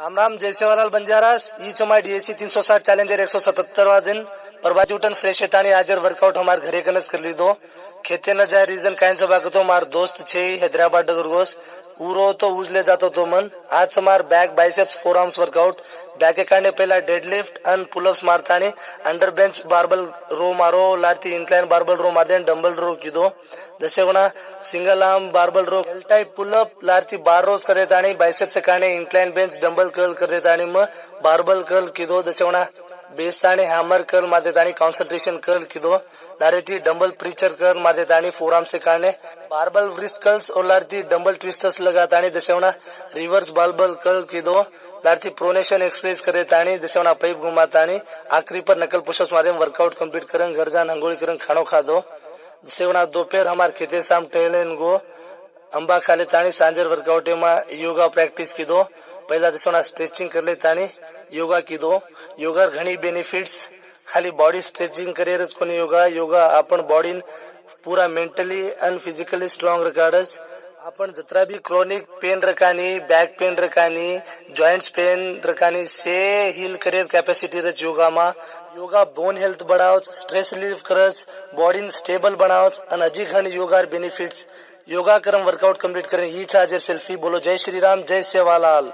राम राम, जय सेवालाल बंजारास. ई चमाय डीएसी 360 चैलेंजर 177वा दिन परबाजी उठन फ्रेश हेतानी आजर वर्कआउट हमार घरे कनस कर ली दो. खेते न जाय रीजन कायन सभा तो मार दोस्त छे हैदराबाद डगरगोस उरो तो उजले जातो तो मन. आज समार back biceps forearms workout. Back के कांडे पहला डेडलिफ्ट अन पुलअप्स मारतानी अंडर बेंच बारबल रो मारो लाती इंक्लाइन बारबल रो मारदे डंबल रो कीदो. जसे कोणा single arm barbell row L type pullup लाती बार रोज कर देता आणि बाइसेप्स से कांडे इंक्लाइन बेंच डंबल कर्ल कर देता आणि मग बारबल कर्ल कीदो. जसे कोणा बेसतानी हॅमर कर्ल मार देता आणि कॉन्सन्ट्रेशन कर्ल कीदो. लारेती डंबल प्रीचर कर्ल मार देता आणि फोर आर्म से कांडे बारबल व्रिस्ट कर्ल्स और लारती डंबल ट्विस्टर्स लगाता आणि जसे कोणा रिवर्स बारबल कर्ल कीदो. लारती प्रोनेशन एक्सरसाइज करे तानी जैसे उना पाइप घुमातानी आखिरी पर नकल पुशअप्स मारे वर्कआउट कंप्लीट करन घर जान हंगोली करन खानो खा दो. जैसे उना दोपहर हमार खेते शाम टहलेन गो अंबा खाले तानी सांजर वर्कआउट में योगा प्रैक्टिस की दो. पहला जैसे उना स्ट्रेचिंग कर ले तानी योगा की दो. योगा घणी बेनिफिट्स खाली बॉडी स्ट्रेचिंग करेरच कोणी योगा आपण बॉडी पूरा मेंटली अन फिजिकली स्ट्रॉंग रकाडच. आपण जत्रा भी क्रोनिक पेन रकानी बैक पेन रकानी जॉइंट्स पेन रकानी से हील करियर कैपेसिटी रच योगा बोन हेल्थ बढ़ावच स्ट्रेस रिलीफ करच बॉडी स्टेबल बनावच अन अजी घण योगा बेनिफिट्स. योगा करम वर्कआउट कंप्लीट करें ही चार्जर सेल्फी बोलो जय श्री राम जय सेवालाल.